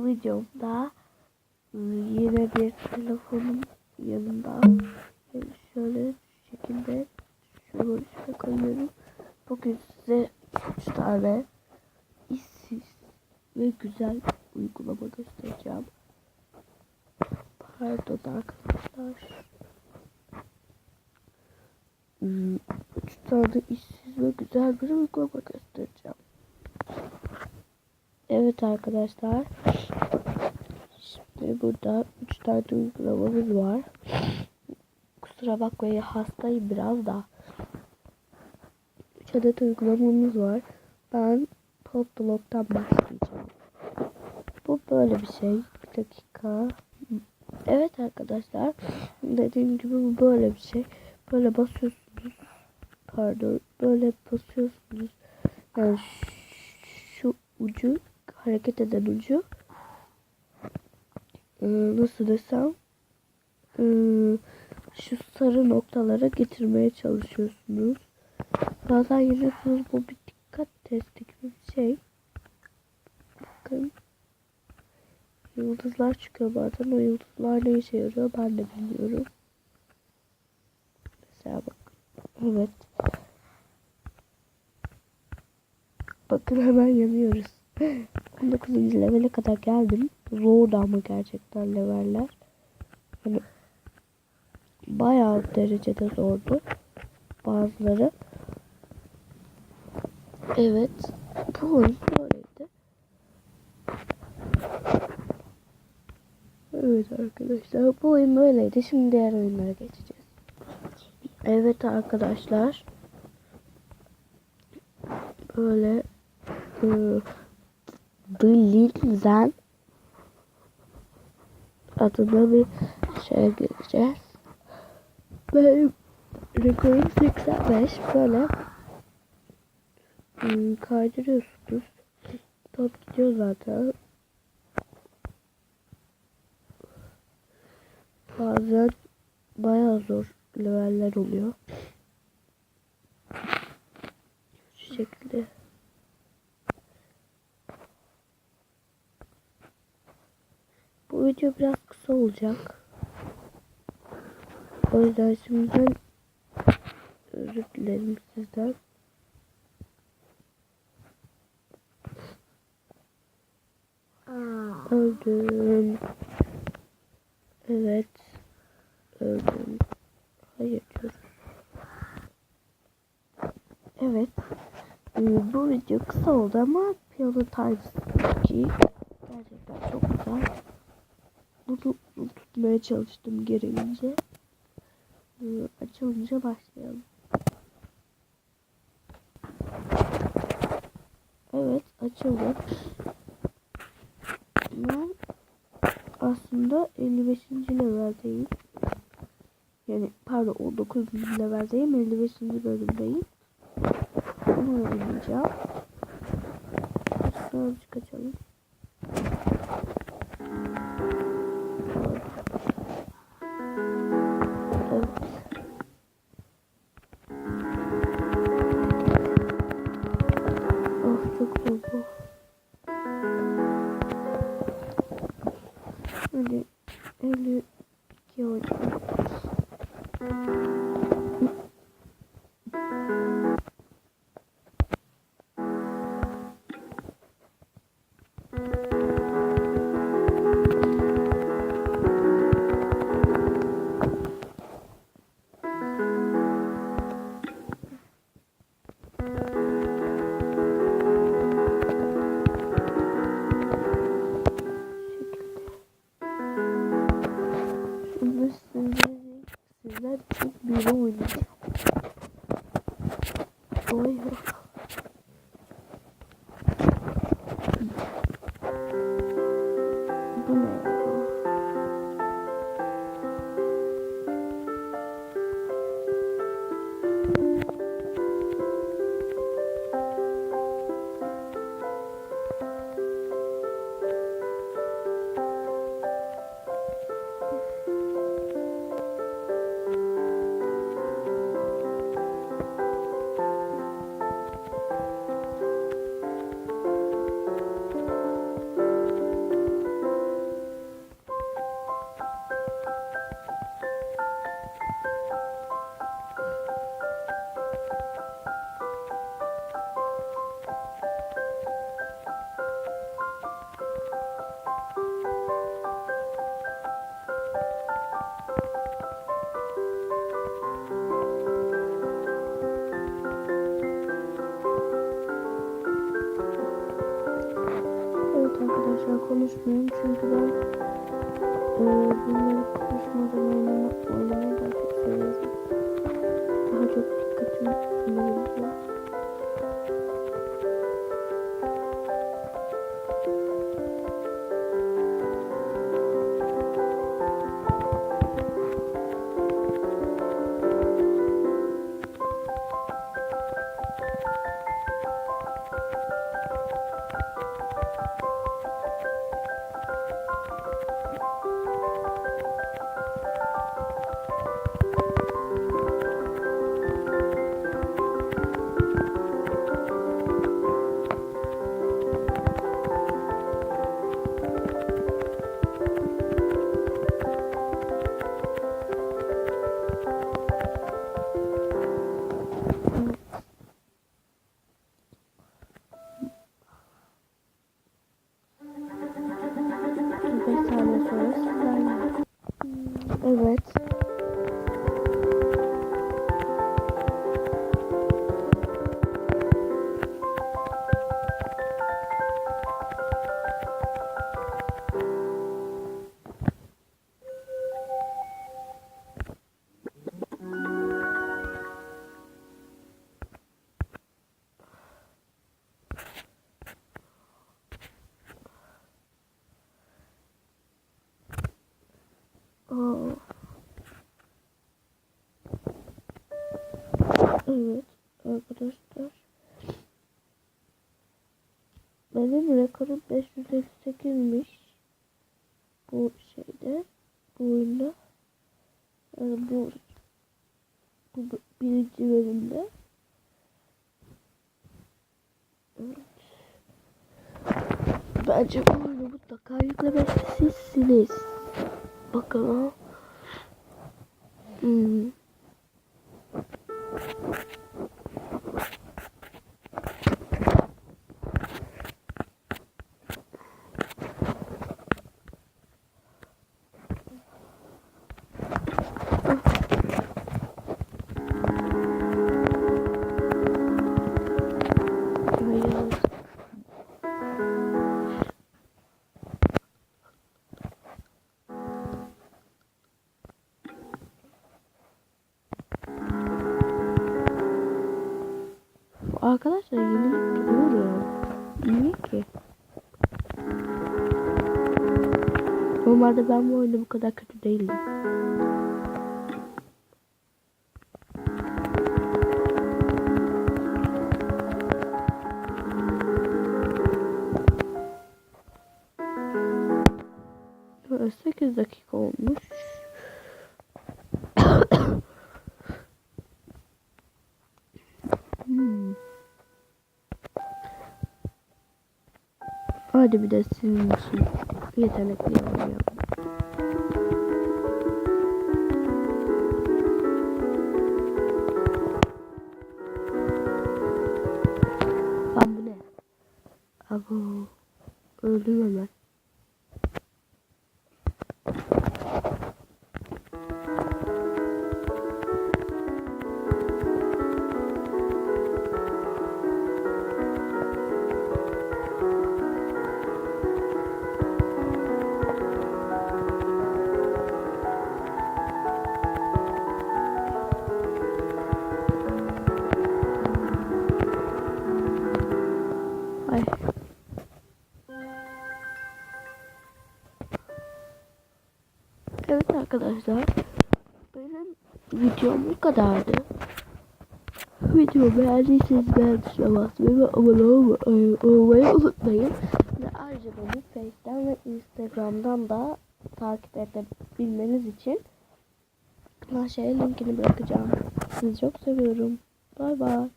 videomda yine bir telefonum yanında. Şöyle şu şekilde şunu şöyle koyuyorum. Bugün size 3 tane işsiz ve güzel uygulama göstereceğim. Pardon arkadaşlar. 3 tane işsiz ve güzel bir uygulama göstereceğim. Evet arkadaşlar. Şimdi burada 3 tane uygulamamız var. Kusura bakmayın, hastayım biraz da. 3 adet uygulamamız var. Ben Popblog'dan başlayacağım. Bu böyle bir şey. Bir dakika. Evet arkadaşlar. Dediğim gibi bu böyle bir şey. Böyle basıyorsunuz. Pardon. Böyle basıyorsunuz. Yani şu ucu, hareket eden ucu. Nasıl desem. Şu sarı noktalara getirmeye çalışıyorsunuz. Bazen yazıyorsunuz, bu bir dikkat testi gibi bir şey. Bakın. Yıldızlar çıkıyor bazen. O yıldızlar ne işe yarıyor ben de bilmiyorum. Mesela bakın. Evet. Bakın hemen yanıyoruz. 19. levele kadar geldim. Zordu ama gerçekten leveller. Hani bayağı derecede zordu. Bazıları. Evet. Bu oyun böyleydi. Evet arkadaşlar. Bu oyun böyleydi. Şimdi diğer oyunlara geçeceğiz. Evet arkadaşlar. Böyle The Linzen adına bir şeye gireceğiz. Benim rekorum 85. Böyle kaydırıyorsunuz. Top gidiyor zaten. Bazen bayağı zor leveller oluyor. Şu şekilde. Bu video biraz kısa olacak. O yüzden şimdiden özür dilerim sizden. Öldüm. Evet. Öldüm. Hayır diyorum. Evet. Bu video kısa oldu ama Piyano Times 2 gerçekten çok güzel. Bunu tutmaya çalıştım gereğince. Açılınca başlayalım. Evet, açıldı. Ben aslında 55. leveldeyim. Yani pardon, 19. leveldeyim. 55. bölümdeyim. Bunu oynayacağım. Birazcık açalım. Evet. Oh, çok zor bu. Hadi 52 oynayalım. Sizler için bir oynayacağım. Oy. Bu ne ya? arkadaşlar konuşmuyorum çünkü ben bunları konuşmadan oynamayı daha çok seviyorum. Daha çok dikkatimi alıyor. Evet. Aa. Evet arkadaşlar. Benim rekorum 558'miş. Bu şeyde. Bu oyunda. Yani bu birinci bölümde. Evet. Bence bu oyunu mutlaka yüklemelisiniz. Bakalım. Arkadaşlar yenilip duruyorum. Niye ki? Normalde ben bu oyunda bu kadar kötü değildim. Evet, 8 dakika olmuş. Hadi bir de sizin için yetenekli oynayalım. Lan bu ne? Abo. Öldüm hemen. Ay. Evet arkadaşlar. Benim videom bu kadardı. Videomu beğendiyseniz beğen tuşuna basmayı ve abone olmayı unutmayın. Ve ayrıca beni Face'den ve Instagram'dan da takip edebilmeniz için aşağıya linkini bırakacağım. Sizi çok seviyorum. Bay bay.